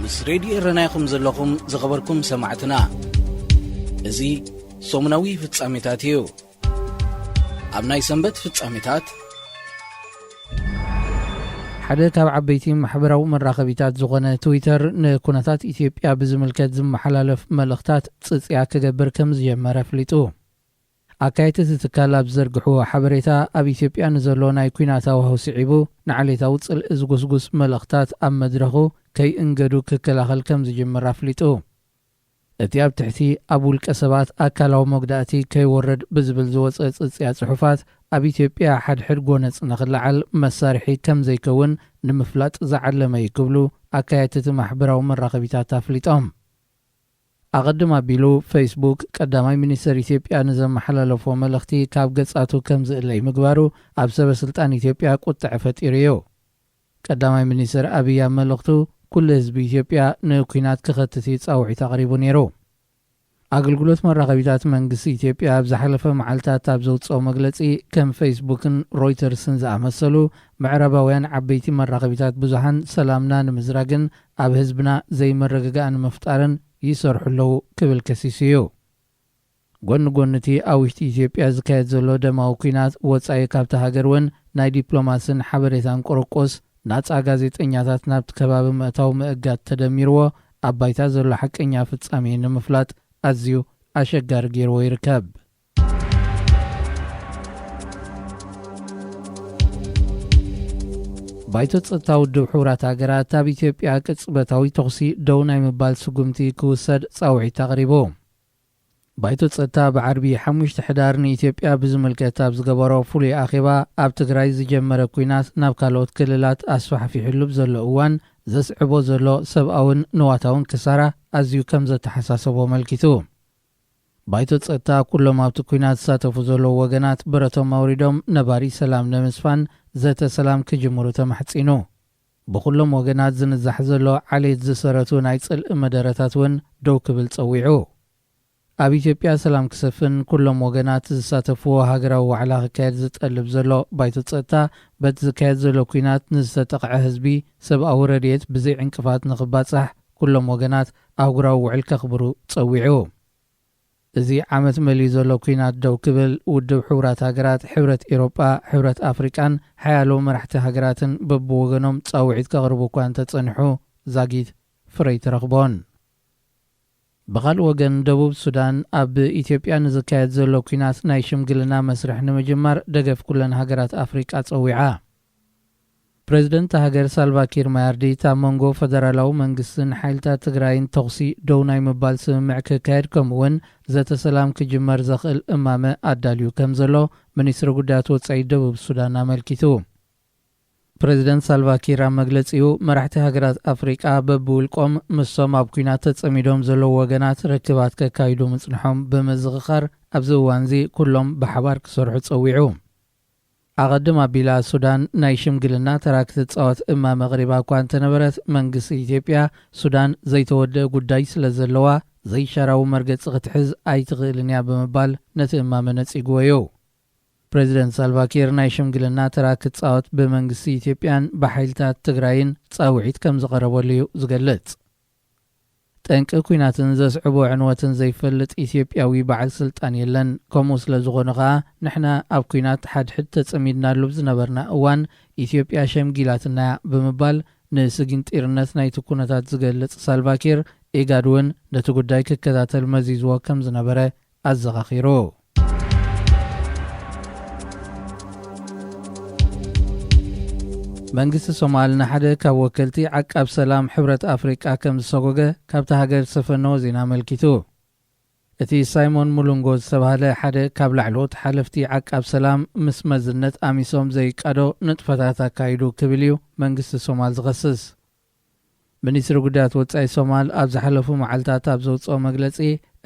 ምስ ሬድዮ ረናይኹም ዘለኹም ዝኸበርኩም ሰማዕትና እዚ ሶሙናዊ ፍጻሜታት እዩ። ኣብ ናይ ሰንበት ፍጻሜታት ሓደ ካብ ዓበይቲ ማሕበራዊ መራኸቢታት ዝኾነ ትዊተር ንኩነታት ኢትዮጵያ ብዝምልከት ዝመሓላለፍ መልእኽታት ጽጽያ ክገብር ከም ዝጀመረ ፍሊጡ። ኣካይቲ ትካል ኣብ ዘርግሑ ሓበሬታ ኣብ ኢትዮጵያ ንዘሎ ናይ ኩናት ሃዋህው ስዒቡ ንዓሌታዊ ጽልኢ ዝጉስጉስ መልእኽታት ኣብ መድረኹ ከይእንገዱ ክከላኸል ከም ዝጀመር ኣፍሊጡ። እቲ ኣብ ትሕቲ ኣብ ውልቀ ሰባት ኣካላዊ መጉዳእቲ ከይወረድ ብዝብል ዝወፀ ጽጽያ ጽሑፋት ኣብ ኢትዮጵያ ሓድሕድ ጎነፅ ንኽለዓል መሳርሒ ከም ዘይከውን ንምፍላጥ ዝዓለመ ይክብሉ ኣካየትቲ ማሕበራዊ መራኸቢታት ኣፍሊጦም። ኣቐድም ኣቢሉ ፌስቡክ ቀዳማይ ሚኒስትር ኢትዮጵያ ንዘመሓላለፎ መልእኽቲ ካብ ገጻቱ ከም ዝእለይ ምግባሩ ኣብ ሰበስልጣን ኢትዮጵያ ቁጥዕ ፈጢሩ እዩ። ቀዳማይ ሚኒስትር ኣብይ ኣብ መልእኽቱ ኩሉ ህዝቢ ኢትዮጵያ ንኩናት ክኸትት ጻውዒት ኣቕሪቡ ነይሩ። ኣገልግሎት መራኸቢታት መንግስቲ ኢትዮጵያ ኣብ ዝሓለፈ መዓልትታት ኣብ ዘውፅኦ መግለጺ ከም ፌስቡክን ሮይተርስን ዝኣመሰሉ ምዕራባውያን ዓበይቲ መራኸቢታት ብዙሓን ሰላምና ንምዝራግን ኣብ ህዝብና ዘይመረግጋእ ንምፍጣርን ይሰርሑ ኣለዉ ክብል ከሲሱ እዩ። ጎኒ ጎንቲ ኣብ ውሽጢ ኢትዮጵያ ዝካየድ ዘሎ ደማዊ ኩናት ወጻኢ ካብቲ ሃገር እውን ናይ ዲፕሎማስን ሓበሬታን ቆርቆስ ናጻ ጋዜጠኛታት ናብቲ ከባቢ ምእታዊ ምእጋድ ተደሚርዎ ኣብ ባይታ ዘሎ ሓቀኛ ፍጻሜ ንምፍላጥ ኣዝዩ ኣሸጋሪ ገይርዎ ይርከብ። ባይቶ ጸጥታ ውድብ ሕቡራት ሃገራት ኣብ ኢትዮጵያ ቅጽበታዊ ተኽሲ ደው ናይ ምባል ስጉምቲ ክውሰድ ጻውዒት ኣቕሪቡ። ባይቶ ጸጥታ ብዓርቢ 5 ሕዳር ንኢትዮጵያ ብዝምልከት ኣብ ዝገበሮ ፍሉይ ኣኼባ ኣብ ትግራይ ዝጀመረ ኩናት ናብ ካልኦት ክልላት ኣስፋሕፊሕሉ ዘሎ እዋን ዘስዕቦ ዘሎ ሰብኣውን ንዋታውን ክሳራ ኣዝዩ ከም ዘተሓሳሰቦ መልኪቱ። ባይቶ ጸጥታ ኩሎም ኣብቲ ኩናት ዝሳተፉ ዘለዉ ወገናት ብረቶም ኣውሪዶም ነባሪ ሰላም ንምስፋን ዘተ ሰላም ክጅምሩ ተማሕጺኑ። ብኩሎም ወገናት ዝንዛሕ ዘሎ ዓሌት ዝሰረቱ ናይ ጽልኢ መደረታት እውን ደው ክብል ጸዊዑ። ኣብ ኢትዮጵያ ሰላም ክሰፍን ኩሎም ወገናት ዝሳተፍዎ ሃገራዊ ዋዕላ ክካየድ ዝጠልብ ዘሎ ባይቶ ጸጥታ በቲ ዝካየድ ዘሎ ኩናት ንዝተጠቕዐ ህዝቢ ሰብኣዊ ረድኤት ብዘይ ዕንቅፋት ንኽባጻሕ ኩሎም ወገናት ኣህጉራዊ ውዕል ከኽብሩ ጸዊዑ። እዚ ዓመት መሊኡ ዘሎ ኩናት ደው ክብል ውድብ ሕቡራት ሃገራት፣ ሕብረት ኤሮጳ፣ ሕብረት ኣፍሪቃን ሓያሎ መራሕቲ ሃገራትን በብወገኖም ጻውዒት ከቕርቡ እኳ እንተጸኒሑ ዛጊት ፍረይ ተረኽቦን። ብኻልእ ወገን ደቡብ ሱዳን ኣብ ኢትዮጵያ ንዝካየድ ዘሎ ኩናት ናይ ሽምግልና መስርሕ ንምጅማር ደገፍ ኩለን ሃገራት ኣፍሪቃ ጸዊዓ። ፕሬዚደንት ሃገር ሳልቫኪር ማያርዲት ኣብ መንጎ ፈደራላዊ መንግስትን ሓይልታት ትግራይን ተኽሲ ደው ናይ ምባል ስምምዕ ክካየድ ከምኡውን ዘተ ሰላም ክጅመር ዘኽእል እማመ ኣዳልዩ ከም ዘሎ ሚኒስትሪ ጉዳያት ወጻኢ ደቡብ ሱዳን ኣመልኪቱ። ፕሬዚደንት ሳልቫኪር ኣብ መግለጺኡ መራሕቲ ሃገራት ኣፍሪቃ በብውልቆም ምሶም ኣብ ኩናት ተጸሚዶም ዘለዉ ወገናት ርክባት ከካይዱ ምጽንሖም ብምዝኽኻር ኣብዚ እዋን እዚ ኩሎም ብሓባር ክሰርሑ ጸዊዑ። ኣቐድም ኣቢላ ሱዳን ናይ ሽምግልና ተራ ክትጻወት እማመ ቕሪባ እኳ እንተነበረት መንግስቲ ኢትዮጵያ ሱዳን ዘይተወድአ ጉዳይ ስለ ዘለዋ ዘይሻራዊ መርገጺ ክትሕዝ ኣይትኽእልን እያ ብምባል ነቲ እማመ ነጺግዎ እዩ። ፕሬዚደንት ሳልቫኪር ናይ ሽምግልና ተራ ክትጻወት ብመንግስቲ ኢትዮጵያን ብሓይልታት ትግራይን ጻውዒት ከም ዝቐረበሉ እዩ ዝገልጽ። ጠንቂ ኩናትን ዘስዕቦ ዕንወትን ዘይፈልጥ ኢትዮጵያዊ በዓል ስልጣን የለን። ከምኡ ስለ ዝኾነ ኸዓ ንሕና ኣብ ኩናት ሓድሕድ ተጸሚድናሉ ዝነበርና እዋን ኢትዮጵያ ሸምጊላትናያ ብምባል ንስግንጢርነት ናይቲ ኩነታት ዝገልጽ ሳልቫኪር ኢጋድ እውን ነቲ ጉዳይ ክከታተል መዚዝዎ ከም ዝነበረ ኣዘኻኺሩ። መንግስቲ ሶማል ንሓደ ካብ ወከልቲ ዓቃብ ሰላም ሕብረት ኣፍሪቃ ከም ዝሰጎገ ካብቲ ሃገር ዝሰፈነዎ ዜና መልኪቱ። እቲ ሳይሞን ሙሉንጎ ዝተባሃለ ሓደ ካብ ላዕለዎት ሓለፍቲ ዓቃብ ሰላም ምስ መዝነት ኣሚሶም ዘይቃዶ ንጥፈታት ኣካይዱ ክብል እዩ መንግስቲ ሶማል ዝኸስስ። ሚኒስትሪ ጉዳያት ወጻኢ ሶማል ኣብ ዝሓለፉ መዓልትታት ኣብ ዘውፅኦ መግለጺ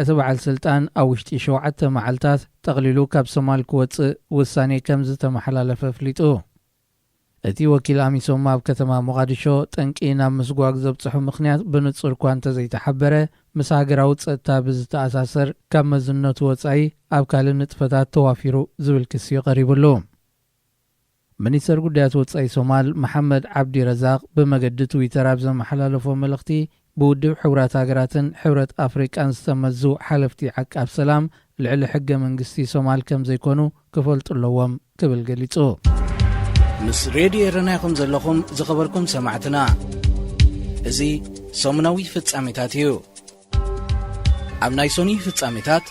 እቲ በዓል ስልጣን ኣብ ውሽጢ 7 መዓልትታት ጠቕሊሉ ካብ ሶማል ክወፅእ ውሳኔ ከም ዝተመሓላለፈ ፍሊጡ። እቲ ወኪል ኣሚሶም ኣብ ከተማ ሞቃዲሾ ጠንቂ ናብ ምስጓግ ዘብጽሑ ምኽንያት ብንጹር እኳ እንተዘይተሓበረ ምስ ሃገራዊ ጸጥታ ብዝተኣሳሰር ካብ መዝነቱ ወጻኢ ኣብ ካልእ ንጥፈታት ተዋፊሩ ዝብል ክሲ ቀሪቡሉ። ሚኒስትር ጉዳያት ወጻኢ ሶማል መሐመድ ዓብዲ ረዛቅ በመገድ ትዊተር ኣብ ዘመሓላለፎ መልእኽቲ بودب حورات هاجراتن حورة أفريقيا استمزو حلفتي عقاب سلام لعل حق منقستي سومال كم زيكونو كفلت اللوام كبل قليتو مس راديو رناكم زلكم زخبركم سمعتنا ازي سومناوي فتصاميتاتيو أبناي سوني فتصاميتات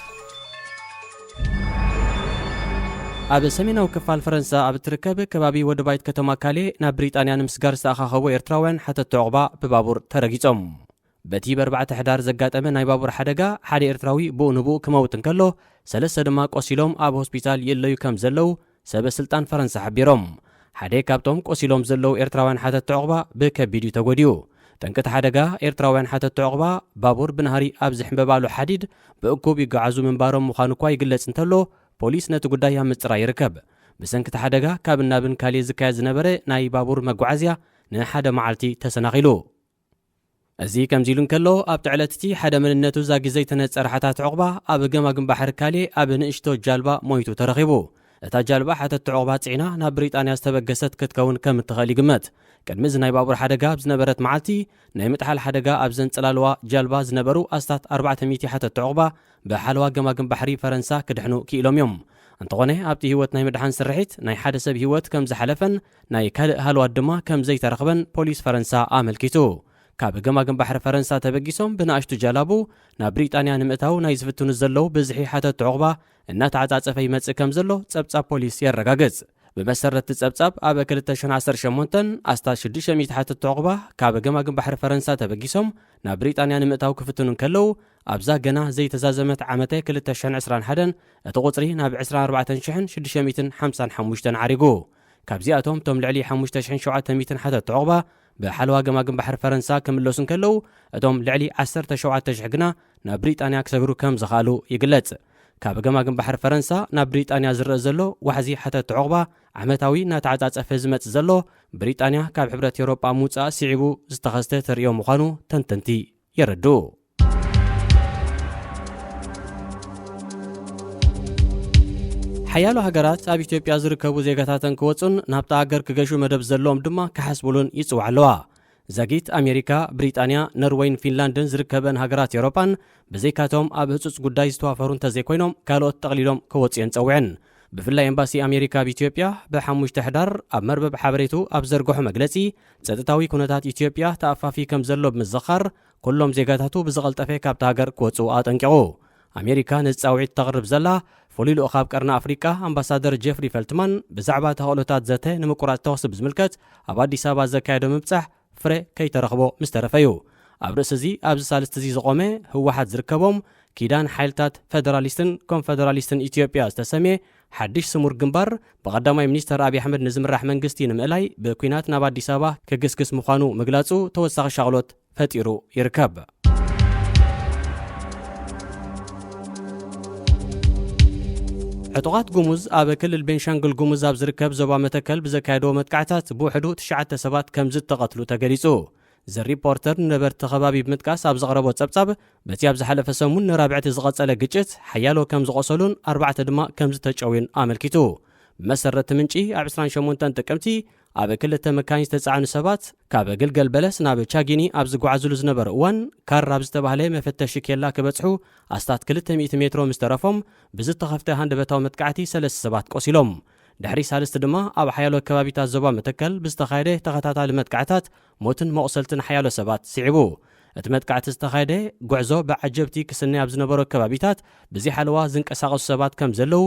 ኣብ ሰሜናዊ ክፋል ፈረንሳ ኣብ ትርከብ ከባቢ ወደባይት ከተማ ካሌ ናብ ብሪጣንያ ንምስጋር ዝተኣኻኸቡ ኤርትራውያን ሓተት ዕቑባ ብባቡር ተረጊጾም በቲ ብ4 ሕዳር ዘጋጠመ ናይ ባቡር ሓደጋ ሓደ ኤርትራዊ ብኡ ንብኡ ክመውት እንከሎ ሰለስተ ድማ ቆሲሎም ኣብ ሆስፒታል ይለዩ ከም ዘለው ሰበስልጣን ፈረንሳ ሓቢሮም ሓደ ካብቶም ቆሲሎም ዘለው ኤርትራውያን ሓተት ዕቑባ ብከቢድ ተጎዲዩ ጠንቅቲ ሓደጋ ኤርትራውያን ሓተት ዕቑባ ባቡር ብናህሪ ኣብ ዝሕምበባሉ ሓዲድ ብእኩብ ይጓዓዙ ምንባሮም ምዃኑ እኳ ይግለጽ እንተሎ ፖሊስ ነቲ ጉዳይ ኣብ ምጽራ ይርከብ ብሰንኪቲ ሓደጋ ካብ ናብን ካሊእ ዝካየድ ዝነበረ ናይ ባቡር መጓዓዝያ ንሓደ መዓልቲ ተሰናኺሉ እዚ ከምዚ ኢሉ እንከሎ ኣብ ዕለት እቲ ሓደ መንነቱ ዛ ግዜ ተነፀረ ሓታት ዕቑባ ኣብ ገማግም ባሕሪ ካሊእ ኣብ ንእሽቶ ጃልባ ሞይቱ ተረኺቡ እታ ጃልባ ሓተት ዕቑባ ጽዒና ናብ ብሪጣንያ ዝተበገሰት ክትከውን ከም እትኽእል ይግመት ቅድሚ እዚ ናይ ባቡር ሓደጋ ዝነበረት መዓልቲ ናይ ምጥሓል ሓደጋ ኣብ ዘንጽላልዋ ጃልባ ዝነበሩ ኣስታት 400 ሓተት ዕቑባ ብሓለዋ ገማግም ባሕሪ ፈረንሳ ክድሕኑ ክኢሎም እዮም እንተኾነ ኣብቲ ህይወት ናይ ምድሓን ስርሒት ናይ ሓደ ሰብ ህይወት ከም ዝሓለፈን ናይ ካልእ ሃልዋት ድማ ከም ዘይተረኽበን ፖሊስ ፈረንሳ ኣመልኪቱ ካብ ገማግም ባሕሪ ፈረንሳ ተበጊሶም ብናእሽቱ ጀላቡ ናብ ብሪጣንያ ንምእታው ናይ ዝፍትኑ ዘለው ብዝሒ ሓተት ዕቑባ እናተዓጻጸፈ ይመጽእ ከም ዘሎ ጸብጻብ ፖሊስ የረጋግጽ بمسرت تصبصب ኣብ 2018 ኣስታት 600 ሓተት ዕቑባ ካብ ገማግም ባሕሪ ፈረንሳ ተበጊሶም ናብ ብሪጣንያ ንምእታው ክፍትኑ ከለው ኣብዛ ገና ዘይተዛዘመት ዓመተ 2021 እቲ ቁጽሪ ናብ 24655 ዓሪጉ ካብዚኣቶም ቶም ልዕሊ 5700 ሓተት ዕቑባ ብሓለዋ ገማግም ባሕሪ ፈረንሳ ክምለሱ ከለው እቶም ልዕሊ 17000 ግና ናብ ብሪጣንያ ክሰግሩ ከም ዝኽኣሉ ይግለጽ ካብ ገማግም ባሕሪ ፈረንሳ ናብ ብሪጣንያ ዝረአ ዘሎ ዋሕዚ ሓተት ዕቑባ ዓመታዊ እናተዓጻጸፈ ዝመጽእ ዘሎ ብሪጣንያ ካብ ሕብረት ኤውሮጳ ምውጻእ ስዒቡ ዝተኸስተ ተርእዮ ምዃኑ ተንተንቲ የረድኡ ሓያሎ ሃገራት ኣብ ኢትዮጵያ ዝርከቡ ዜጋታተን ክወጹን ናብታ ሃገር ክገሹ መደብ ዘለዎም ድማ ክሓስብሉን ይጽውዓ ኣለዋ ዘጊት ኣሜሪካ ብሪጣንያ ኖርዌይን ፊንላንድን ዝርከበን ሃገራት ኤውሮጳን ብዘይካቶም ኣብ ህጹጽ ጉዳይ ዝተዋፈሩ እንተዘይኮይኖም ካልኦት ጠቕሊሎም ክወጽኡን ጸውዐን ብፍላይ ኤምባሲ ኣሜሪካ ብኢትዮጵያ ብ5 ሕዳር ኣብ መርበብ ሓበሬቱ ኣብ ዘርግሖ መግለጺ ጸጥታዊ ኩነታት ኢትዮጵያ ተኣፋፊ ከም ዘሎ ብምዝኻር ኩሎም ዜጋታቱ ብዝቐልጠፈ ካብቲ ሃገር ክወጽኡ ኣጠንቂቑ ኣሜሪካ ንጻውዒት ተቕርብ ዘላ ፍሉይ ልኡኽ ኣብ ቀርኒ ኣፍሪቃ ኣምባሳደር ጀፍሪ ፈልትማን ብዛዕባ ተኽእሎታት ዘተ ንምቁራጽ ተወስቲ ብዝምልከት ኣብ ኣዲስ ኣበባ ዘካየዶ ምብጻሕ ፍረ ከይተረኽቦ ምስ ተረፈዩ ኣብ ርእሲ እዚ ኣብዚ ሳልስቲ እዚ ዝቖመ ህወሓት ዝርከቦም ኪዳን ሓይልታት ፌደራሊስትን ኮንፌደራሊስትን ኢትዮጵያ ዝተሰምየ ሓድሽ ስሙር ግንባር ብቐዳማይ ሚኒስተር ኣብዪ ኣሕመድ ንዝምራሕ መንግስቲ ንምእላይ ብኩናት ናብ ኣዲስ ኣበባ ክግስግስ ምዃኑ ምግላጹ ተወሳኺ ሻቕሎት ፈጢሩ ይርከብ ዕጡቓት ጉሙዝ ኣብ ክልል ቤንሻንጉል ጉሙዝ ኣብ ዝርከብ ዞባ መተከል ብዘካየዶ መጥቃዕታት ብውሕዱ 9 ሰባት ከም ዝተቐትሉ ተገሊጹ ዘሪፖርተር ነበርቲ ከባቢ ብምጥቃስ ኣብ ዘቕረቦ ጸብጻብ በቲ ኣብ ዝሓለፈ ሰሙን ንራብዕቲ ዝቐጸለ ግጭት ሓያሎ ከም ዝቆሰሉን 4 ድማ ከም ዝተጨውዩን ኣመልኪቱ ብመሰረቲ ምንጪ ኣብ 28 ጥቅምቲ ኣብ ክልተ መካይን ዝተጻዕኑ ሰባት ካብ ግልገል በለስ ናብ ቻጊኒ ኣብ ዝጓዓዝሉ ዝነበረ እዋን ካር ኣብ ዝተባህለ መፈተሺ ኬላ ክበጽሑ ኣስታት 200 ሜትሮ ምስ ተረፎም ብዝተኸፍተ ሃንደበታዊ መጥቃዕቲ 3 ሰባት ቆሲሎም ድሕሪ ሳልስቲ ድማ ኣብ ሓያሎ ከባቢታት ዞባ መተከል ብዝተኻየደ ተኸታታሊ መጥቃዕታት ሞትን መቑሰልትን ሓያሎ ሰባት ስዒቡ እቲ መጥቃዕቲ ዝተኻየደ ጉዕዞ ብዓጀብቲ ክስነይ ኣብ ዝነበሮ ከባቢታት ብዘይሓለዋ ዝንቀሳቐሱ ሰባት ከም ዘለው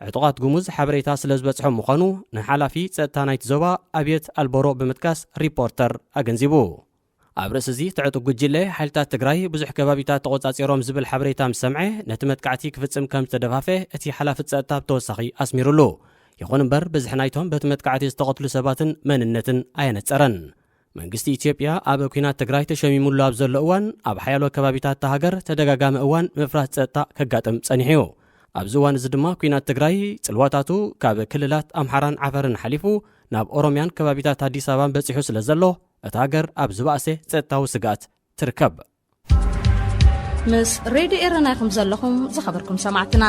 ዕጡቓት ጉሙዝ ሓበሬታ ስለ ዝበጽሖም ምዃኑ ንሓላፊ ጸጥታ ናይቲ ዞባ ኣብየት ኣልቦሮ ብምጥቃስ ሪፖርተር ኣገንዚቡ ኣብ ርእሲ እዚ ትዕጡቕ ጉጅለ ሓይልታት ትግራይ ብዙሕ ከባቢታት ተቖጻጺሮም ዝብል ሓበሬታ ምስ ሰምዐ ነቲ መጥቃዕቲ ክፍጽም ከም ዝተደፋፈ እቲ ሓላፊ ጸጥታ ብተወሳኺ ኣስሚሩሉ ይኹን እምበር ብዝሕ ናይቶም በቲ መጥቃዕቲ ዝተቐትሉ ሰባትን መንነትን ኣየነጸረን መንግስቲ ኢትዮጵያ ኣብ ኩናት ትግራይ ተሸሚሙሉ ኣብ ዘሎ እዋን ኣብ ሓያሎ ከባቢታት ሃገር ተደጋጋሚ እዋን ምፍራስ ጸጥታ ከጋጥም ጸኒሑ ኣብዚ እዋን እዚ ድማ ኩናት ትግራይ ጽልዋታቱ ካብ ክልላት ኣምሓራን ዓፈርን ሓሊፉ ናብ ኦሮምያን ከባቢታት ኣዲስ ኣበባን በጺሑ ስለ ዘሎ እቲ ሃገር ኣብ ዝባእሰ ጸጥታዊ ስጋት ትርከብ ምስ ሬድዮ ኤረና ኢኹም ዘለኹም ዝኸበርኩም ሰማዕትና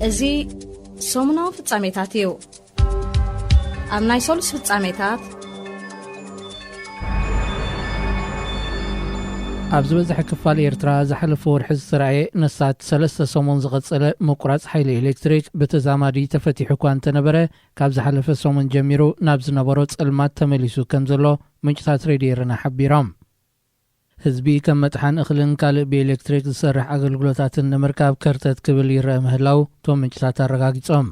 እዚ ሰሙናዊ ፍጻሜታት እዩ ኣብ ናይ ሰሉስ ፍጻሜታት ኣብ ዝበዝሐ ክፋል ኤርትራ ዝሓለፈ ወርሒ ዝተረኣየ ነሳት 3 ሰሙን ዝቐጸለ ምቁራጽ ሓይሊ ኤሌክትሪክ ብተዛማዲ ተፈቲሑ እኳ እንተነበረ ካብ ዝሓለፈ ሰሙን ጀሚሩ ናብ ዝነበሮ ጸልማት ተመሊሱ ከም ዘሎ ምንጭታት ሬድዮና ሓቢሮም። ህዝቢ ከም መጥሓን እኽልን ካልእ ብኤሌክትሪክ ዝሰርሕ ኣገልግሎታትን ንምርካብ ከርተት ክብል ይረአ ምህላው ቶም ምንጭታት ኣረጋጊጾም።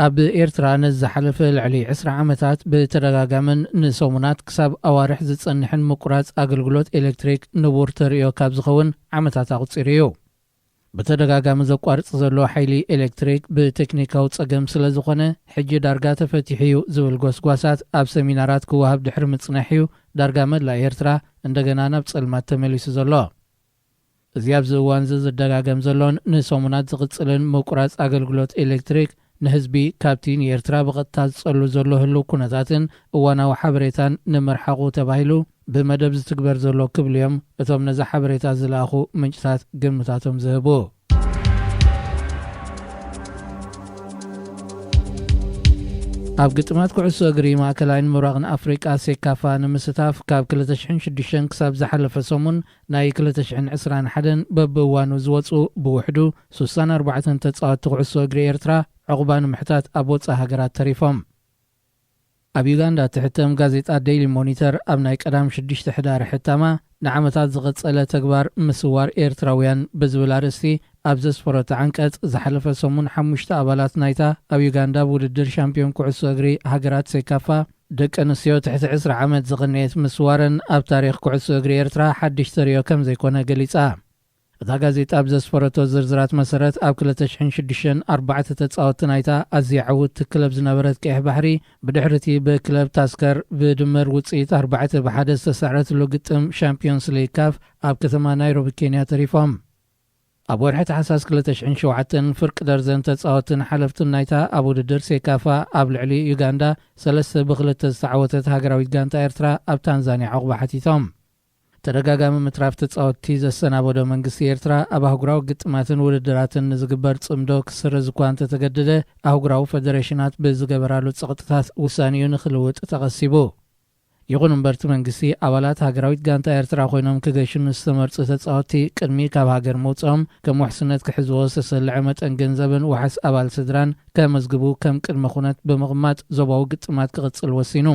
ኣብ ኤርትራ ነዝሓለፈ ልዕሊ 20 ዓመታት ብተደጋጋምን ንሰሙናት ክሳብ ኣዋርሕ ዝጸንሕን ምቁራጽ ኣገልግሎት ኤሌክትሪክ ንቡር ተርእዮ ካብ ዝኸውን ዓመታት ኣቝፂር እዩ። ብተደጋጋሚ ዘቋርጽ ዘሎ ሓይሊ ኤሌክትሪክ ብቴክኒካዊ ጸገም ስለ ዝኾነ ሕጂ ዳርጋ ተፈቲሑ እዩ ዝብል ጓስጓሳት ኣብ ሰሚናራት ክወሃብ ድሕሪ ምጽናሕ እዩ ዳርጋ መላእ ኤርትራ እንደገና ናብ ጸልማት ተመሊሱ ዘሎ። እዚ ኣብዚ እዋን ዝደጋገም ዘሎን ንሰሙናት ዝቕጽልን ምቁራጽ ኣገልግሎት ኤሌክትሪክ ንህዝቢ ካብቲ ንኤርትራ ብቐጥታ ዝጸሉ ዘሎ ህሉ ኩነታትን እዋናዊ ሓበሬታን ንምርሓቑ ተባሂሉ ብመደብ ዝትግበር ዘሎ ክብል እዮም እቶም ነዛ ሓበሬታ ዝለኣኹ ምንጭታት ግምታቶም ዝህቡ። ኣብ ግጥማት ኩዕሶ እግሪ ማእከላይን ምብራቕን ኣፍሪቃ ሴካፋ ንምስታፍ ካብ 2006 ክሳብ ዝሓለፈ ሰሙን ናይ 2021 በብእዋኑ ዝወፁ ብውሕዱ 64 ተጻወትቲ ኩዕሶ እግሪ ኤርትራ ዕቑባ ንምሕታት ኣብ ወፃኢ ሃገራት ተሪፎም። ኣብ ዩጋንዳ ትሕተም ጋዜጣ ዴይሊ ሞኒተር ኣብ ናይ ቀዳም 6 ሕዳር ሕታማ ንዓመታት ዝቐጸለ ተግባር ምስዋር ኤርትራውያን ብዝብል ኣርእስቲ ኣብ ዘስፈረቶ ዓንቀጽ ዝሓለፈ ሰሙን 5 ኣባላት ናይታ ኣብ ዩጋንዳ ውድድር ሻምፒዮን ኩዕሶ እግሪ ሃገራት ሴካፋ ደቂ ኣንስትዮ ትሕቲ 20 ዓመት ዝቕንየት ምስዋርን ኣብ ታሪኽ ኩዕሶ እግሪ ኤርትራ ሓድሽ ተርእዮ ከም ዘይኮነ ገሊጻ። እታ ጋዜጣ ኣብ ዘስፈረቶ ዝርዝራት መሰረት ኣብ 2006 4 ተጻወትቲ ናይታ ኣዝያ ዕውትቲ ክለብ ዝነበረት ቀይሕ ባሕሪ ብድሕርቲ ብክለብ ታስከር ብድምር ውፅኢት 4-1 ዝተሳዕረትሉ ግጥም ሻምፒዮንስ ሊግ ካፍ ኣብ ከተማ ናይሮቢ ኬንያ ተሪፎም። ኣብ ወርሒ ታሕሳስ 2007 ፍርቂ ደርዘን ተጻወትን ሓለፍትን ናይታ ኣብ ውድድር ሴካፋ ኣብ ልዕሊ ዩጋንዳ 3-2 ዝተዓወተት ሃገራዊት ጋንታ ኤርትራ ኣብ ታንዛንያ ዕቑባ ሓቲቶም። ተደጋጋሚ ምትራፍ ተጻወትቲ ዘሰናበዶ መንግስቲ ኤርትራ ኣብ ኣህጉራዊ ግጥማትን ውድድራትን ንዝግበር ጽምዶ ክስረዝ እኳ እንተተገደደ ኣህጉራዊ ፌደሬሽናት ብዝገበራሉ ጸቕጥታት ውሳኒኡ ንኽልውጥ ተቐሲቡ። ይኹን እምበርቲ መንግስቲ ኣባላት ሃገራዊት ጋንታ ኤርትራ ኮይኖም ክገሽኑ ዝተመርጹ ተጻወትቲ ቅድሚ ካብ ሃገር መውፅኦም ከም ውሕስነት ክሕዝዎ ዝተሰልዐ መጠን ገንዘብን ወሓስ ኣባል ስድራን ከመዝግቡ ከም ቅድመ ኩነት ብምቕማጥ ዞባዊ ግጥማት ክቕጽል ወሲኑ።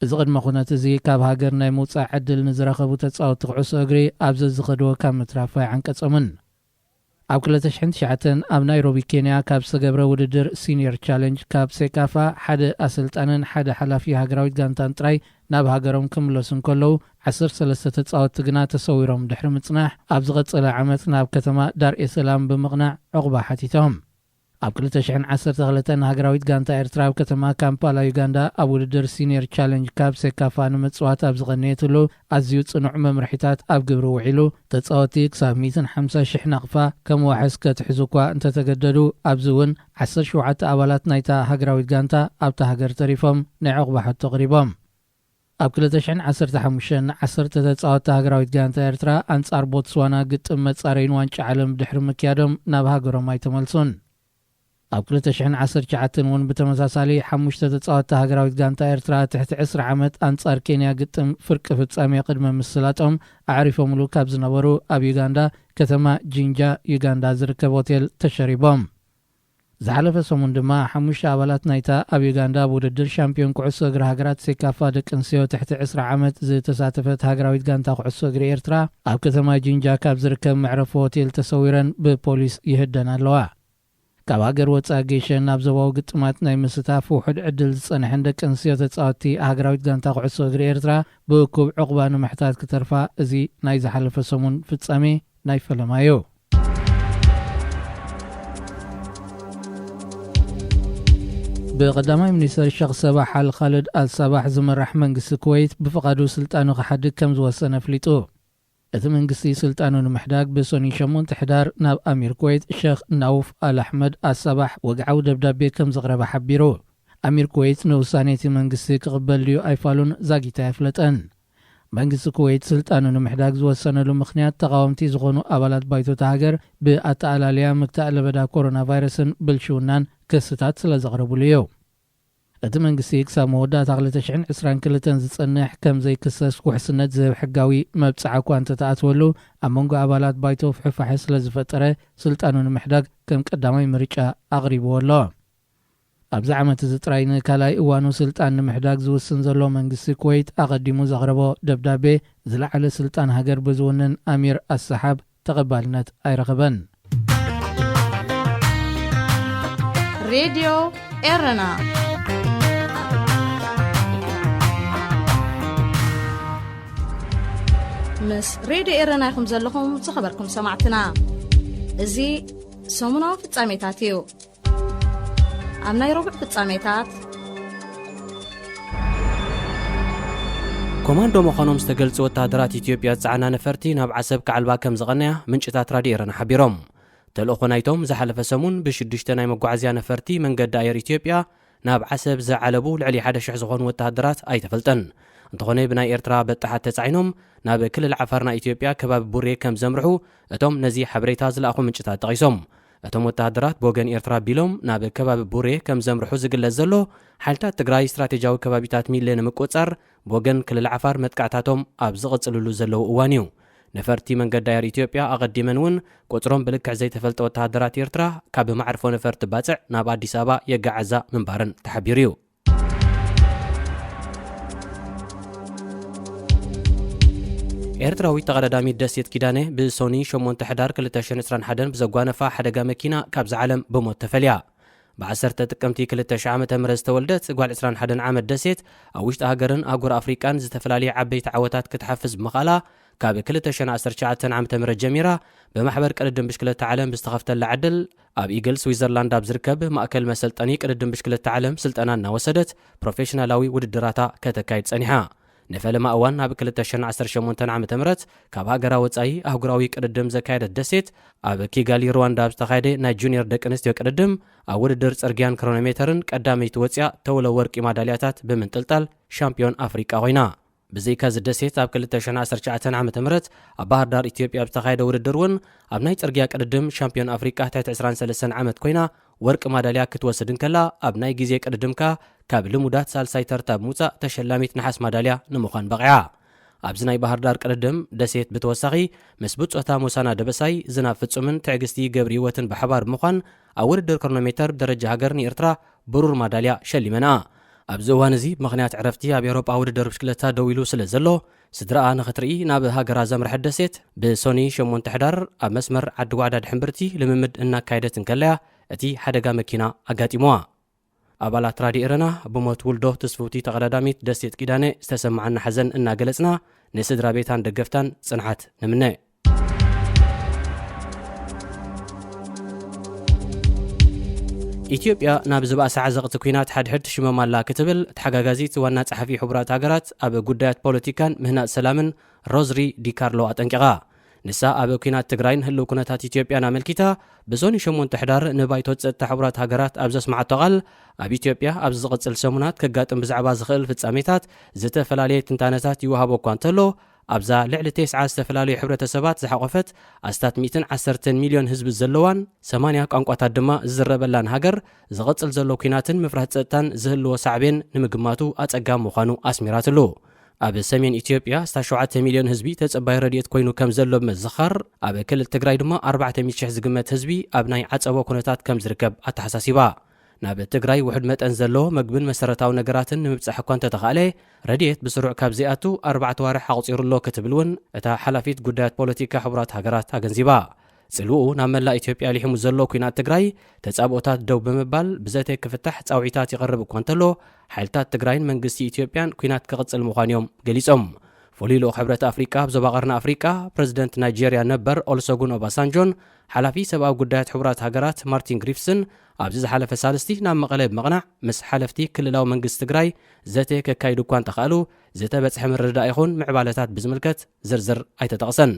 እዚ ቅድመ ኩነት እዚ ካብ ሃገር ናይ ምውፃእ ዕድል ንዝረኸቡ ተጻወትቲ ኩዕሶ እግሪ ኣብዚ ዝኸድዎ ካብ ምትራፍ ኣይዓንቀጾምን። ኣብ 2009 ኣብ ናይሮቢ ኬንያ ካብ ዝተገብረ ውድድር ሲኒየር ቻሌንጅ ካብ ሴካፋ ሓደ ኣሰልጣንን ሓደ ሓላፊ ሃገራዊት ጋንታን ጥራይ ናብ ሃገሮም ክምለሱ እንከለዉ 13 ተጻወትቲ ግና ተሰዊሮም ድሕሪ ምጽናሕ ኣብ ዝቐጸለ ዓመት ናብ ከተማ ዳር ኤሰላም ብምቕናዕ ዕቑባ ሓቲቶም። ኣብ 2012 ሃገራዊት ጋንታ ኤርትራ ኣብ ከተማ ካምፓላ ዩጋንዳ ኣብ ውድድር ሲኒየር ቻሌንጅ ካብ ሴካፋ ንምጽዋት ኣብ ዝቐነየትሉ ኣዝዩ ጽኑዕ መምርሒታት ኣብ ግብሪ ውዒሉ ተጻወቲ ክሳብ 150,000 ነቕፋ ከም ዋሕስ ከትሕዙ እኳ እንተተገደዱ ኣብዚ እውን 17 ኣባላት ናይታ ሃገራዊት ጋንታ ኣብታ ሃገር ተሪፎም ናይ ዕቑባ ሕቶ ቐሪቦም። ኣብ 2015 10 ተጻወትቲ ሃገራዊት ጋንታ ኤርትራ ኣንጻር ቦትስዋና ግጥም መጻረይን ዋንጫ ዓለም ድሕሪ ምክያዶም ናብ ሃገሮም ኣይተመልሱን። ኣብ 2019 እውን ብተመሳሳሊ 5 ተጻወትቲ ሃገራዊት ጋንታ ኤርትራ ትሕቲ 20 ዓመት ኣንጻር ኬንያ ግጥም ፍርቂ ፍጻሜ ቅድመ ምስላጦም ኣዕሪፎምሉ ካብ ዝነበሩ ኣብ ዩጋንዳ ከተማ ጂንጃ ዩጋንዳ ዝርከብ ሆቴል ተሸሪቦም። ዝሓለፈ ሰሙን ድማ 5 ኣባላት ናይታ ኣብ ዩጋንዳ ውድድር ሻምፒዮን ኩዕሶ እግሪ ሃገራት ሴካፋ ደቂ ኣንስትዮ ትሕቲ 20 ዓመት ዝተሳተፈት ሃገራዊት ጋንታ ኩዕሶ እግሪ ኤርትራ ኣብ ከተማ ጂንጃ ካብ ዝርከብ መዕረፎ ሆቴል ተሰዊረን ብፖሊስ ይህደን ኣለዋ። ካብ ሃገር ወፃኢ ጌሸን ናብ ዞባዊ ግጥማት ናይ ምስታፍ ውሕድ ዕድል ዝጸንሐን ደቂ ኣንስትዮ ተጻወትቲ ሃገራዊት ጋንታ ኩዕሶ እግሪ ኤርትራ ብእኩብ ዕቑባ ንምሕታት ክተርፋ እዚ ናይ ዝሓለፈ ሰሙን ፍጻሜ ናይ ፈለማ እዩ። ብቀዳማይ ሚኒስትር ሼክ ሰባሕ አልኻልድ አልሰባሕ ዝመራሕ መንግስቲ ኩዌት ብፍቓዱ ስልጣኑ ክሓድግ ከም ዝወሰነ ፍሊጡ። እቲ መንግስቲ ስልጣኑ ንምሕዳግ ብሰኒ 8 ሕዳር ናብ ኣሚር ኩዌት ሼክ ናውፍ አልአሕመድ አልሰባሕ ወግዓዊ ደብዳቤ ከም ዘቕረበ ሓቢሩ። ኣሚር ኩዌት ንውሳኔ እቲ መንግስቲ ክቕበል ድዩ ኣይፋሉን ዛጊታ ኣይፍለጠን። መንግስቲ ኩዌት ስልጣኑ ንምሕዳግ ዝወሰነሉ ምኽንያት ተቃወምቲ ዝኾኑ ኣባላት ባይቶታ ሃገር ብኣተኣላልያ ምክታእ ለበዳ ኮሮና ቫይረስን ብልሽውናን ክስታት ስለ ዘቕረቡሉ እዩ። እቲ መንግስቲ ክሳብ መወዳእታ 2022 ዝጸንሕ ከም ዘይክሰስ ውሕስነት ዝህብ ሕጋዊ መብጽዓ እኳ እንተተኣትወሉ ኣብ መንጎ ኣባላት ባይቶ ፍሕፋሕ ስለ ዝፈጠረ ስልጣኑ ንምሕዳግ ከም ቀዳማይ ምርጫ ኣቕሪብዎ ኣሎ። ኣብዚ ዓመት እዚ ጥራይ ንካልኣይ እዋኑ ስልጣን ንምሕዳግ ዝውስን ዘሎ መንግስቲ ኩዌት ኣቐዲሙ ዘቕረቦ ደብዳቤ ዝለዓለ ስልጣን ሃገር ብዝውንን ኣሚር ኣሰሓብ ተቐባልነት ኣይረኸበን። ሬድዮ ኤረና ምስ ሬድዮ ኤረና ይኹም ዘለኹም ዝኸበርኩም ሰማዕትና። እዚ ሰሙናዊ ፍጻሜታት እዩ። ኣብ ናይ ረቡዕ ፍጻሜታት ኮማንዶ ምዃኖም ዝተገልጹ ወታደራት ኢትዮጵያ ዝጸዓና ነፈርቲ ናብ ዓሰብ ከዕልባ ከም ዝቐነያ ምንጭታት ራድዮ ኤረና ሓቢሮም። ተልእኾ ናይቶም ዝሓለፈ ሰሙን ብ6 ናይ መጓዓዝያ ነፈርቲ መንገዲ ኣየር ኢትዮጵያ ናብ ዓሰብ ዘዓለቡ ልዕሊ 1,000 ዝኾኑ ወታደራት ኣይተፈልጠን። እንተኾነ ብናይ ኤርትራ በጣሓት ተጻዒኖም ናብ ክልል ዓፋርና ኢትዮጵያ ከባቢ ቡሬ ከም ዘምርሑ እቶም ነዚ ሓበሬታ ዝለኣኹ ምንጭታት ጠቒሶም። እቶም ወታደራት ብወገን ኤርትራ ቢሎም ናብ ከባቢ ቡሬ ከም ዘምርሑ ዝግለጽ ዘሎ ሓይልታት ትግራይ ስትራቴጂያዊ ከባቢታት ሚለ ንምቁጻር ብወገን ክልል ዓፋር መጥቃዕታቶም ኣብ ዝቕጽልሉ ዘለዉ እዋን እዩ። ነፈርቲ መንገዲ ኣየር ኢትዮጵያ ኣቐዲመን እውን ቁጽሮም ብልክዕ ዘይተፈልጠ ወታደራት ኤርትራ ካብ ማዕርፎ ነፈርቲ ባጽዕ ናብ ኣዲስ ኣበባ የጋዓዛ ምንባርን ተሓቢሩ እዩ። ኤርትራዊ ተቐዳዳሚት ደሴት ኪዳነ ብሶኒ 8 ሕዳር 2021 ብዘጓነፋ ሓደጋ መኪና ካብዚ ዓለም ብሞት ተፈልያ። ብ10 ጥቅምቲ 2000 ዓ.ም ዝተወልደት ጓል 21 ዓመት ደሴት ኣብ ውሽጢ ሃገርን ኣህጉር ኣፍሪቃን ዝተፈላለዩ ዓበይቲ ዓወታት ክትሓፍዝ ብምኽኣላ ካብ 2019 ዓ.ም ጀሚራ ብማሕበር ቅድድም ብሽክለታ ዓለም ብዝተኸፍተላ ዕድል ኣብ ኢግል ስዊዘርላንድ ኣብ ዝርከብ ማእከል መሰልጠኒ ቅድድም ብሽክለታ ዓለም ስልጠና እናወሰደት ፕሮፌሽናላዊ ውድድራታ ከተካይድ ጸኒሓ። ነፈለማ እዋን ኣብ 2018 ዓ.ም ካብ ሃገራ ወጻኢ ኣህጉራዊ ቅድድም ዘካየደት ደሴት ኣብ ኪጋሊ ሩዋንዳ ዝተኻየደ ናይ ጁኒየር ደቂ ኣንስትዮ ቅድድም ኣብ ውድድር ጽርግያን ክሮኖሜተርን ቀዳመይቲ ወፂኣ ተውለ ወርቂ ማዳልያታት ብምንጥልጣል ሻምፒዮን ኣፍሪቃ ኮይና። ብዘይካ ዝደሴት ኣብ 2019 ዓ.ም ኣብ ባህር ዳር ኢትዮጵያ ዝተኻየደ ውድድር እውን ኣብ ናይ ጽርግያ ቅድድም ሻምፒዮን ኣፍሪቃ ትሕቲ 23 ዓመት ኮይና ወርቂ ማዳልያ ክትወስድን ከላ ኣብ ናይ ግዜ ቅድድምካ ካብ ልሙዳት ሳልሳይ ተርታ ብምውፃእ ተሸላሚት ነሓስ ማዳልያ ንምዃን በቂዓ። ኣብዚ ናይ ባህር ዳር ቅድድም ደሴት ብተወሳኺ ምስ ብጾታ ሞሳና ደበሳይ ዝናብ ፍጹምን ትዕግስቲ ገብሪ ህይወትን ብሓባር ብምዃን ኣብ ውድድር ክሮኖሜተር ደረጃ ሃገር ንኤርትራ ብሩር ማዳልያ ሸሊመና። ኣብዚ እዋን እዚ ምኽንያት ዕረፍቲ ኣብ ኤውሮጳ ውድድር ብሽክለታ ደው ኢሉ ስለ ዘሎ ስድራኣ ንኽትርኢ ናብ ሃገራ ዘምርሐት ደሴት ብሶኒ 8 ሕዳር ኣብ መስመር ዓዲ ጓዕዳ ድሕንብርቲ ልምምድ እናካየደት እንከለያ እቲ ሓደጋ መኪና ኣጋጢሞዋ። ኣባላት ራድዮ ኤረና ብሞት ውልዶ ትስፍውቲ ተቐዳዳሚት ደሴት ኪዳነ ዝተሰማዓና ሓዘን እናገለጽና ንስድራ ቤታን ደገፍታን ጽንዓት ንምነ። ኢትዮጵያ ናብ ዝባእሳ ዓዘቕቲ ኩናት ሓድሕድ ትሽመማላ ክትብል ተሓጋጋዚት ዋና ጸሓፊ ሕቡራት ሃገራት ኣብ ጉዳያት ፖለቲካን ምህናጽ ሰላምን ሮዝሪ ዲካርሎ ኣጠንቂቓ። ንሳ ኣብ ኩናት ትግራይን ህልው ኩነታት ኢትዮጵያን ኣመልኪታ ብሶኒ 8 ሕዳር ንባይቶ ጸጥታ ሕቡራት ሃገራት ኣብ ዘስማዓቶ ቃል ኣብ ኢትዮጵያ ኣብ ዝቕጽል ሰሙናት ከጋጥም ብዛዕባ ዝኽእል ፍጻሜታት ዝተፈላለየ ትንታነታት ይወሃቦ እኳ እንተሎ ኣብዛ ልዕሊ 9 ዝተፈላለዩ ሕብረተሰባት ዝሓቆፈት ኣስታት 110 ሚልዮን ህዝቢ ዘለዋን 80 ቋንቋታት ድማ ዝዝረበላን ሃገር ዝቕጽል ዘሎ ኩናትን ምፍራህ ጸጥታን ዝህልዎ ሳዕቤን ንምግማቱ ኣጸጋም ምዃኑ ኣስሚራትሉ። ኣብ ሰሜን ኢትዮጵያ 7 ሚልዮን ህዝቢ ተጸባይ ረድኤት ኮይኑ ከም ዘሎ ብምዝኻር ኣብ ክልል ትግራይ ድማ 400,000 ዝግመት ህዝቢ ኣብ ናይ ዓጸቦ ኩነታት ከም ዝርከብ ኣተሓሳሲባ። ናብ ትግራይ ውሕድ መጠን ዘለዎ መግብን መሰረታዊ ነገራትን ንምብጻሕ እኳ እንተተኻእለ ረድኤት ብስሩዕ ካብ ዘይኣቱ 4 ዋርሕ ኣቕፂሩሎ ክትብል እውን እታ ሓላፊት ጉዳያት ፖለቲካ ሕቡራት ሃገራት ኣገንዚባ። ጽልኡ ናብ መላእ ኢትዮጵያ ሊሒሙ ዘሎ ኩናት ትግራይ ተጻብኦታት ደው ብምባል ብዘተ ክፍታሕ ጻውዒታት ይቐርብ እኳ እንተሎ ሓይልታት ትግራይን መንግስቲ ኢትዮጵያን ኩናት ክቕጽል ምዃኖም ገሊጾም። ፍሉይ ልኡኽ ሕብረት ኣፍሪቃ ኣብ ዞባ ቀርኒ ኣፍሪቃ ፕረዚደንት ናይጀርያ ነበር ኦሉሰጉን ኦባሳንጆን ሓላፊ ሰብኣዊ ጉዳያት ሕቡራት ሃገራት ማርቲን ግሪፍስን ኣብዚ ዝሓለፈ ሳልስቲ ናብ መቐለ ብምቕናዕ ምስ ሓለፍቲ ክልላዊ መንግስቲ ትግራይ ዘተ ከካይዱ እኳ እንተኽእሉ ዝተበጽሐ ምርዳእ ይኹን ምዕባለታት ብዝምልከት ዝርዝር ኣይተጠቕሰን።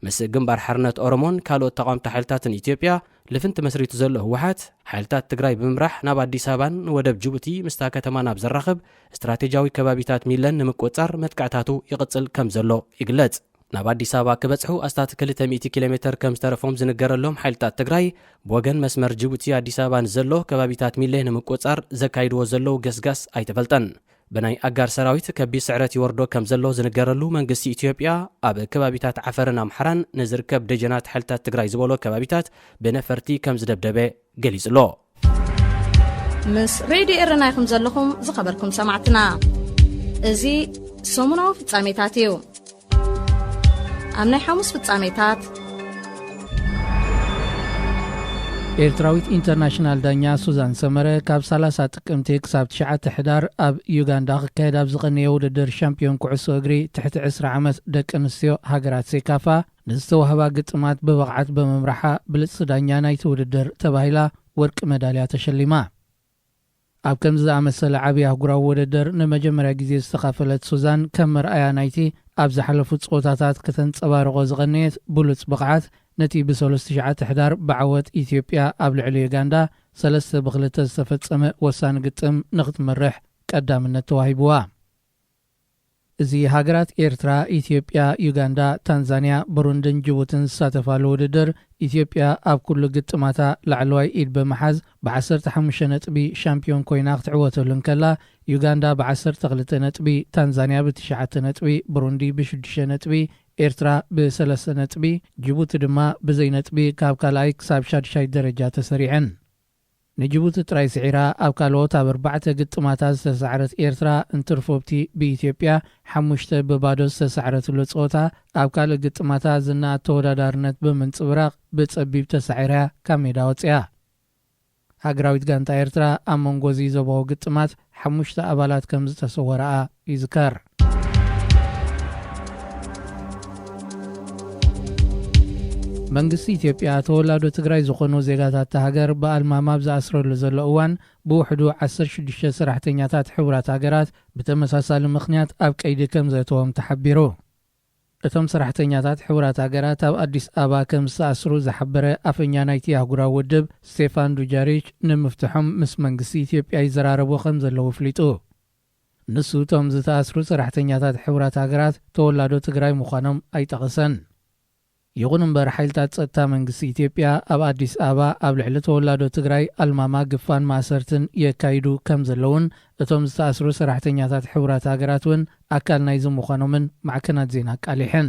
ምስ ግንባር ሓርነት ኦሮሞን ካልኦት ተቃውምቲ ሓይልታትን ኢትዮጵያ ልፍንቲ መስሪቱ ዘሎ ህወሓት ሓይልታት ትግራይ ብምምራሕ ናብ ኣዲስ ኣበባን ወደብ ጅቡቲ ምስታ ከተማ ናብ ዘራኽብ ስትራቴጂያዊ ከባቢታት ሚለን ንምቁፅጻር መጥቃዕታቱ ይቕጽል ከም ዘሎ ይግለጽ። ናብ ኣዲስ ኣበባ ክበጽሑ ኣስታት 200 ኪሎሜትር ከም ዝተረፎም ዝንገረሎም ሓይልታት ትግራይ ብወገን መስመር ጅቡቲ ኣዲስ ኣበባን ዘሎ ከባቢታት ሚሌ ንምቆጻር ዘካይድዎ ዘለው ገስጋስ ኣይተፈልጠን። ብናይ ኣጋር ሰራዊት ከቢድ ስዕረት ይወርዶ ከም ዘሎ ዝንገረሉ መንግስቲ ኢትዮጵያ ኣብ ከባቢታት ዓፈርን ኣምሓራን ንዝርከብ ደጀናት ሓይልታት ትግራይ ዝበሎ ከባቢታት ብነፈርቲ ከም ዝደብደበ ገሊጹሎ። ምስ ሬድዮ ኤረና ይኹም ዘለኹም ዝኸበርኩም ሰማዕትና እዚ ሰሙናዊ ፍጻሜታት እዩ። ኣብ ናይ ሐሙስ ፍጻሜታት ኤርትራዊት ኢንተርናሽናል ዳኛ ሱዛን ሰመረ ካብ 30 ጥቅምቲ ክሳብ 9 ሕዳር ኣብ ዩጋንዳ ክካየድ ኣብ ዝቐነየ ውድድር ሻምፒዮን ኩዕሶ እግሪ ትሕቲ 20 ዓመት ደቂ ኣንስትዮ ሃገራት ሴካፋ ንዝተዋህባ ግጥማት ብብቕዓት ብምምራሓ ብልጽ ዳኛ ናይቲ ውድድር ተባሂላ ወርቂ መዳልያ ተሸሊማ። ኣብ ከምዚ ዝኣመሰለ ዓብዪ ኣህጉራዊ ውድድር ንመጀመርያ ግዜ ዝተኻፈለት ሱዛን ከም መርኣያ ናይቲ ኣብ ዝሓለፉ ጾታታት ከተንጸባርቆ ዝቐነየት ብሉጽ ብቕዓት ነቲ ብ3 ሕዳር ብዓወት ኢትዮጵያ ኣብ ልዕሊ ዩጋንዳ 3-2 ዝተፈጸመ ወሳኒ ግጥም ንኽትመርሕ ቀዳምነት ተዋሂብዋ። እዚ ሃገራት ኤርትራ፣ ኢትዮጵያ፣ ዩጋንዳ፣ ታንዛንያ፣ ብሩንድን ጅቡትን ዝሳተፋሉ ውድድር ኢትዮጵያ ኣብ ኩሉ ግጥማታ ላዕለዋይ ኢድ ብምሓዝ ብ15 ነጥቢ ሻምፒዮን ኮይና ክትዕወተሉን ከላ ዩጋንዳ ብ12 ነጥቢ፣ ታንዛንያ ብ9 ነጥቢ፣ ብሩንዲ ብ6 ነጥቢ፣ ኤርትራ ብ3 ነጥቢ፣ ጅቡቲ ድማ ብዘይ ነጥቢ ካብ ካልኣይ ክሳብ 6ይ ደረጃ ተሰሪዐን። ንጅቡቲ ጥራይ ስዒራ ኣብ ካልኦት ኣብ 4 ግጥማታት ዝተሰዓረት ኤርትራ እንትርፎብቲ ብኢትዮጵያ 5-0 ዝተሰዓረትሉ ጾታ ኣብ ካልእ ግጥማታት ዝናኣት ተወዳዳርነት ብምንጽብራቕ ብጸቢብ ተሰዒራ ካብ ሜዳ ወፅያ። ሃገራዊት ጋንታ ኤርትራ ኣብ መንጎዚ ዘባው ግጥማት 5 ኣባላት ከም ዝተሰወረኣ ይዝከር። መንግስቲ ኢትዮጵያ ተወላዶ ትግራይ ዝኾኑ ዜጋታት ሃገር በኣልማማብ ዝኣስረሉ ዘሎ እዋን ብውሕዱ 16 ሰራሕተኛታት ሕቡራት ሃገራት ብተመሳሳሊ ምኽንያት ኣብ ቀይዲ ከም ዘእተዎም ተሓቢሩ። እቶም ሰራሕተኛታት ሕቡራት ሃገራት ኣብ ኣዲስ ኣበባ ከም ዝተኣስሩ ዝሓበረ ኣፈኛ ናይቲ ኣህጉራዊ ውድብ ስቴፋን ዱጃሪች ንምፍትሖም ምስ መንግስቲ ኢትዮጵያ ይዘራረቡ ከም ዘለዉ ፍሊጡ። ንሱ እቶም ዝተኣስሩ ሰራሕተኛታት ሕቡራት ሃገራት ተወላዶ ትግራይ ምዃኖም ኣይጠቐሰን። ይኹን እምበር ሓይልታት ጸጥታ መንግስቲ ኢትዮጵያ ኣብ ኣዲስ ኣበባ ኣብ ልዕሊ ተወላዶ ትግራይ ኣልማማ ግፋን ማእሰርትን የካይዱ ከም ዘለውን እቶም ዝተኣስሩ ሰራሕተኛታት ሕቡራት ሃገራት እውን ኣካል ናይዚ ምዃኖምን ማዕከናት ዜና ቃሊሐን።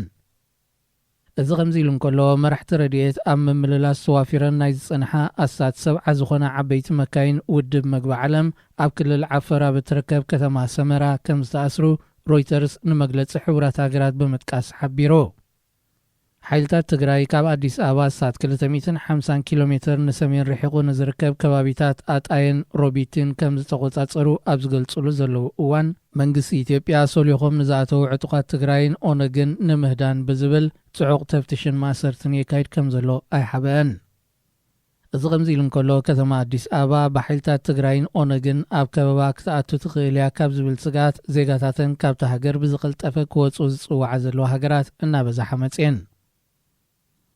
እዚ ከምዚ ኢሉ እንከሎ መራሕቲ ረድኤት ኣብ ምምልላስ ተዋፊረን ናይ ዝጸንሓ ኣሳት 70 ዝኾነ ዓበይቲ መካይን ውድብ መግቢ ዓለም ኣብ ክልል ዓፈር ኣብ እትርከብ ከተማ ሰመራ ከም ዝተኣስሩ ሮይተርስ ንመግለፂ ሕቡራት ሃገራት ብምጥቃስ ሓቢሩ። ሓይልታት ትግራይ ካብ ኣዲስ ኣበባ ሳት 250 ኪሎ ሜትር ንሰሜን ርሒቑ ንዝርከብ ከባቢታት ኣጣየን ሮቢትን ከም ዝተቆጻጸሩ ኣብ ዝገልጽሉ ዘለዉ እዋን መንግስቲ ኢትዮጵያ ሰሊኾም ንዝኣተዉ ዕጡቓት ትግራይን ኦነግን ንምህዳን ብዝብል ጽዑቕ ተፍትሽን ማእሰርትን የካይድ ከም ዘሎ ኣይሓበአን። እዚ ከምዚ ኢሉ እንከሎ ከተማ ኣዲስ ኣበባ ብሓይልታት ትግራይን ኦነግን ኣብ ከበባ ክትኣቱ ትኽእል እያ ካብ ዝብል ስጋት ዜጋታትን ካብቲ ሃገር ብዝቕልጠፈ ክወፁ ዝጽዋዓ ዘለዋ ሃገራት እናበዛሓ መፅአን።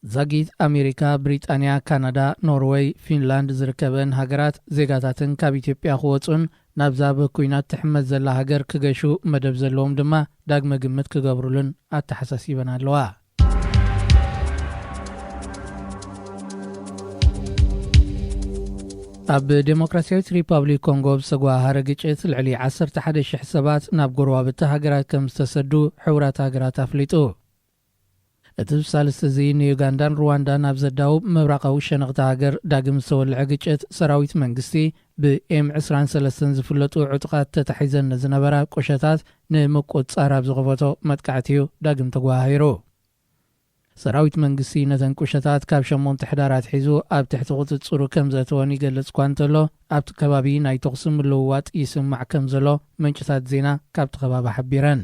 ዛጊት ኣሜሪካ፣ ብሪጣንያ፣ ካናዳ፣ ኖርዌይ፣ ፊንላንድ ዝርከበን ሃገራት ዜጋታትን ካብ ኢትዮጵያ ክወፁን ናብዛ ብኩናት ትሕመት ዘላ ሃገር ክገሹ መደብ ዘለዎም ድማ ዳግመ ግምት ክገብሩልን ኣተሓሳሲበን ኣለዋ። ኣብ ዴሞክራሲያዊት ሪፐብሊክ ኮንጎ ብዝተጓሃረ ግጭት ልዕሊ 11,000 ሰባት ናብ ጎረባብቲ ሃገራት ከም ዝተሰዱ ሕቡራት ሃገራት ኣፍሊጡ። እቲ ብሳልስቲ እዚ ንዩጋንዳን ሩዋንዳን ኣብ ዘዳውብ ምብራቃዊ ሸነቕቲ ሃገር ዳግም ዝተወልዐ ግጭት ሰራዊት መንግስቲ ብኤም23 ዝፍለጡ ዕጡቓት ተታሒዘን ዝነበራ ቆሸታት ንምቁፅጻር ኣብ ዝኸፈቶ መጥቃዕቲ ዳግም ተጓሂሩ። ሰራዊት መንግስቲ ነተን ቁሸታት ካብ 8 ሕዳራት ሒዙ ኣብ ትሕቲ ቁፅጽሩ ከም ዘእተወን ይገልጽ እኳ እንተሎ ኣብቲ ከባቢ ናይ ተኹሲ ምልውዋጥ ይስማዕ ከም ዘሎ ምንጭታት ዜና ካብቲ ከባቢ ሓቢረን።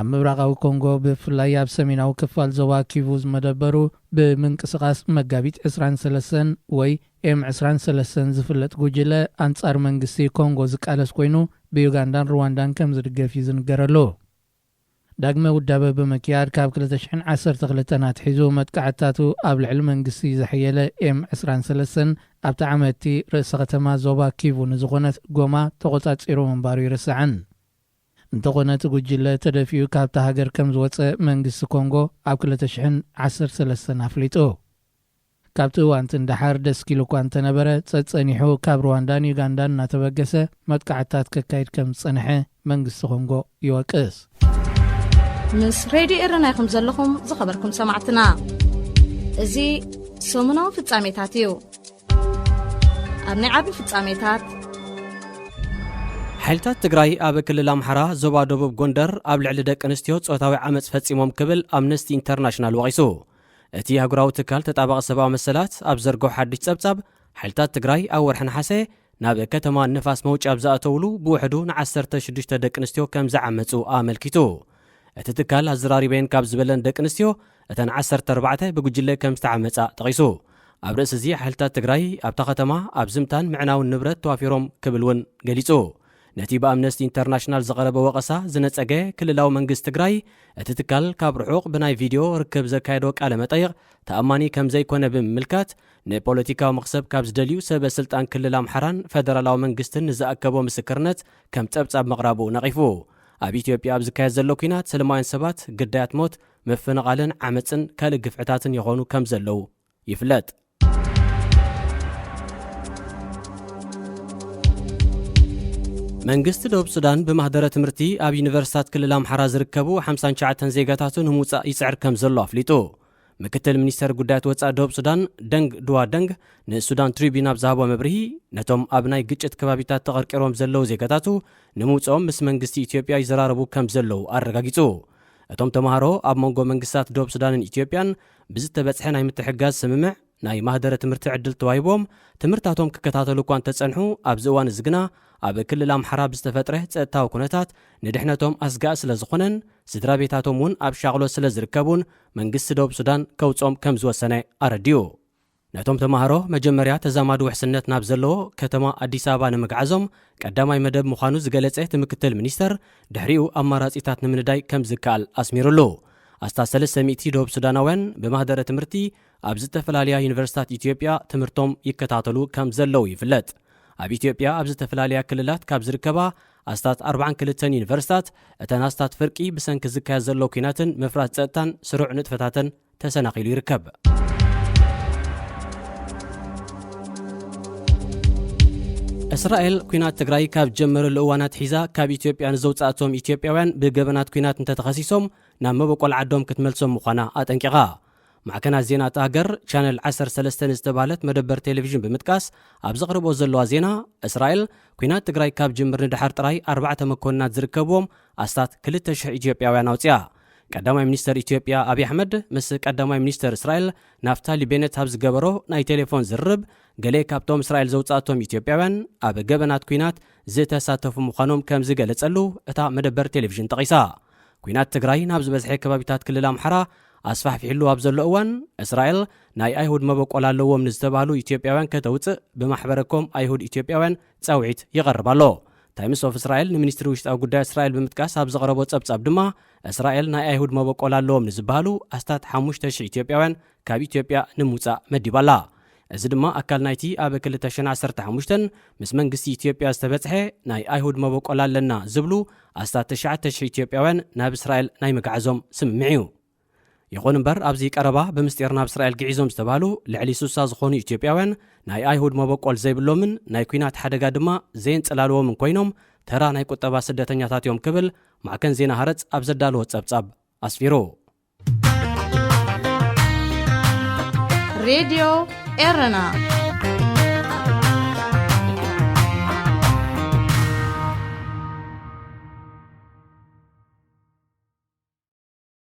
ኣብ ምብራቃዊ ኮንጎ ብፍላይ ኣብ ሰሜናዊ ክፋል ዞባ ኪቩ ዝመደበሩ ብምንቅስቓስ መጋቢት 23 ወይ ኤም23 ዝፍለጥ ጉጅለ ኣንጻር መንግስቲ ኮንጎ ዝቃለስ ኮይኑ ብዩጋንዳን ሩዋንዳን ከም ዝድገፍ እዩ ዝንገረሉ። ዳግመ ውዳበ ብምክያድ ካብ 2012 ናትሒዙ መጥቃዕታቱ ኣብ ልዕሊ መንግስቲ ዘሕየለ ኤም23 ኣብቲ ዓመቲ ርእሰ ከተማ ዞባ ኪቩ ንዝኾነት ጎማ ተቖጻጺሩ ምንባሩ ይርስዓን። እንተኾነ እቲ ጉጅለ ተደፊኡ ካብቲ ሃገር ከም ዝወፀ መንግስቲ ኮንጎ ኣብ 2013 ኣፍሊጡ ካብቲ እዋን እንዳሓር ደስ ኪሉ እኳ እንተነበረ ፀኒሑ ካብ ሩዋንዳን ዩጋንዳን እናተበገሰ መጥቃዕትታት ከካይድ ከም ዝፀንሐ መንግስቲ ኮንጎ ይወቅስ ምስ ሬድዮ ኤረና ይኹም ዘለኹም ዝኸበርኩም ሰማዕትና እዚ ሰሙናዊ ፍጻሜታት እዩ ኣብ ናይ ዓቢ ፍጻሜታት ሓይልታት ትግራይ ኣብ ክልል ኣምሓራ ዞባ ደቡብ ጎንደር ኣብ ልዕሊ ደቂ ኣንስትዮ ጾታዊ ዓመፅ ፈጺሞም ክብል ኣምነስቲ ኢንተርናሽናል ወቂሱ እቲ ሃገራዊ ትካል ተጣባቂ ሰብኣዊ መሰላት ኣብ ዘርግሑ ሓድሽ ጸብጻብ ሓይልታት ትግራይ ኣብ ወርሒ ነሓሰ ናብ ከተማ ንፋስ መውጫ ኣብ ዝኣተውሉ ብውሕዱ ን16 ደቂ ኣንስትዮ ከም ዝዓመፁ ኣመልኪቱ እቲ ትካል ኣዘራሪበን ካብ ዝበለን ደቂ ኣንስትዮ እተን 14 ብጉጅለ ከም ዝተዓመፃ ጠቂሱ ኣብ ርእሲ እዚ ሓይልታት ትግራይ ኣብታ ከተማ ኣብ ዝምታን ምዕናውን ንብረት ተዋፊሮም ክብል እውን ገሊጹ ነቲ ብኣምነስቲ ኢንተርናሽናል ዘቐረበ ወቐሳ ዝነፀገ ክልላዊ መንግስቲ ትግራይ እቲ ትካል ካብ ርሑቕ ብናይ ቪድዮ ርክብ ዘካየዶ ቃለ መጠይቕ ተኣማኒ ከም ዘይኮነ ብምምልካት ንፖለቲካዊ መኽሰብ ካብ ዝደልዩ ሰበ ስልጣን ክልል ኣምሓራን ፌደራላዊ መንግስትን ንዝኣከቦ ምስክርነት ከም ጸብጻብ መቕራቡ ነቒፉ ኣብ ኢትዮጵያ ኣብ ዝካየድ ዘሎ ኩናት ሰላማውያን ሰባት ግዳያት ሞት ምፍንቓልን ዓመፅን ካልእ ግፍዕታትን ይኾኑ ከም ዘለው ይፍለጥ መንግስቲ ደቡብ ሱዳን ብማህደረ ትምህርቲ ኣብ ዩኒቨርሲታት ክልል ኣምሓራ ዝርከቡ 59 ዜጋታቱ ንምውፃእ ይፅዕር ከም ዘሎ ኣፍሊጡ ምክትል ሚኒስተር ጉዳያት ወፃኢ ደቡብ ሱዳን ደንግ ድዋ ደንግ ንሱዳን ትሪቢዩን ኣብ ዝሃቦ መብርሂ ነቶም ኣብ ናይ ግጭት ከባቢታት ተቐርቂሮም ዘለው ዜጋታቱ ንምውፅኦም ምስ መንግስቲ ኢትዮጵያ ይዘራረቡ ከም ዘለው ኣረጋጊጹ እቶም ተምሃሮ ኣብ መንጎ መንግስታት ደቡብ ሱዳንን ኢትዮጵያን ብዝተበፅሐ ናይ ምትሕጋዝ ስምምዕ ናይ ማህደረ ትምህርቲ ዕድል ተዋሂቦም ትምህርታቶም ክከታተሉ እኳ እንተጸንሑ ኣብዚ እዋን እዚ ግና ኣብ ክልል ኣምሓራ ብዝተፈጥረ ፀጥታዊ ኩነታት ንድሕነቶም ኣስጋእ ስለ ዝኾነን ስድራ ቤታቶም እውን ኣብ ሻቕሎት ስለ ዝርከቡን መንግስቲ ደቡብ ሱዳን ከውፆም ከም ዝወሰነ ኣረድዩ ነቶም ተምሃሮ መጀመርያ ተዛማዲ ውሕስነት ናብ ዘለዎ ከተማ ኣዲስ ኣበባ ንምግዓዞም ቀዳማይ መደብ ምዃኑ ዝገለጸ እቲ ምክትል ሚኒስተር ድሕሪኡ ኣማራጺታት ንምንዳይ ከም ዝከኣል ኣስሚሩሉ ኣስታት 300 ደቡብ ሱዳናውያን ብማህደረ ትምህርቲ ኣብ ዝተፈላለያ ዩኒቨርሲታት ኢትዮጵያ ትምህርቶም ይከታተሉ ከም ዘለው ይፍለጥ ኣብ ኢትዮጵያ ኣብ ዝተፈላለያ ክልላት ካብ ዝርከባ ኣስታት 42 ዩኒቨርሲታት እተን ኣስታት ፍርቂ ብሰንኪ ዝካየድ ዘሎ ኩናትን ምፍራስ ፀጥታን ስሩዕ ንጥፈታትን ተሰናኺሉ ይርከብ እስራኤል ኩናት ትግራይ ካብ ጀመረሉ እዋናት ሒዛ ካብ ኢትዮጵያ ንዘውፃእቶም ኢትዮጵያውያን ብገበናት ኩናት እንተተኸሲሶም ናብ መበቆል ዓዶም ክትመልሶም ምዃና ኣጠንቂቓ ማዕከናት ዜና እታ ሃገር ቻነል 13 ዝተባህለት መደበር ቴሌቪዥን ብምጥቃስ ኣብ ዘቕርቦ ዘለዋ ዜና እስራኤል ኩናት ትግራይ ካብ ጅምር ንድሓር ጥራይ 4 መኮንናት ዝርከብዎም ኣስታት 200 ኢትዮጵያውያን ኣውፅያ ቀዳማይ ሚኒስተር ኢትዮጵያ ኣብይ ኣሕመድ ምስ ቀዳማይ ሚኒስተር እስራኤል ናፍታሊ ቤነት ኣብ ዝገበሮ ናይ ቴሌፎን ዝርርብ ገሌ ካብቶም እስራኤል ዘውፃእቶም ኢትዮጵያውያን ኣብ ገበናት ኩናት ዝተሳተፉ ምዃኖም ከም ዝገለጸሉ እታ መደበር ቴሌቪዥን ጠቒሳ ኩናት ትግራይ ናብ ዝበዝሐ ከባቢታት ክልል ኣምሓራ ኣስፋሕፊሕሉ ኣብ ዘሎ እዋን እስራኤል ናይ ኣይሁድ መበቆል ኣለዎም ንዝተባህሉ ኢትዮጵያውያን ከተውፅእ ብማሕበረኮም ኣይሁድ ኢትዮጵያውያን ጻውዒት ይቐርብ ኣሎ ታይምስ ኦፍ እስራኤል ንሚኒስትሪ ውሽጣዊ ጉዳይ እስራኤል ብምጥቃስ ኣብ ዘቕረቦ ጸብጻብ ድማ እስራኤል ናይ ኣይሁድ መበቆል ኣለዎም ንዝበሃሉ ኣስታት 5,000 ኢትዮጵያውያን ካብ ኢትዮጵያ ንምውፃእ መዲባላ እዚ ድማ ኣካል ናይቲ ኣብ 2015 ምስ መንግስቲ ኢትዮጵያ ዝተበፅሐ ናይ ኣይሁድ መበቆል ኣለና ዝብሉ ኣስታት 9,000 ኢትዮጵያውያን ናብ እስራኤል ናይ መጋዓዞም ስምምዕ እዩ ይኹን እምበር ኣብዚ ቀረባ ብምስጢር ናብ እስራኤል ግዒዞም ዝተባህሉ ልዕሊ 60 ዝኾኑ ኢትዮጵያውያን ናይ ኣይሁድ መበቆል ዘይብሎምን ናይ ኩናት ሓደጋ ድማ ዘየንፅላልዎምን ኮይኖም ተራ ናይ ቁጠባ ስደተኛታት እዮም ክብል ማዕከን ዜና ሃረፅ ኣብ ዘዳለዎ ጸብጻብ ኣስፊሩ ሬድዮ ኤረና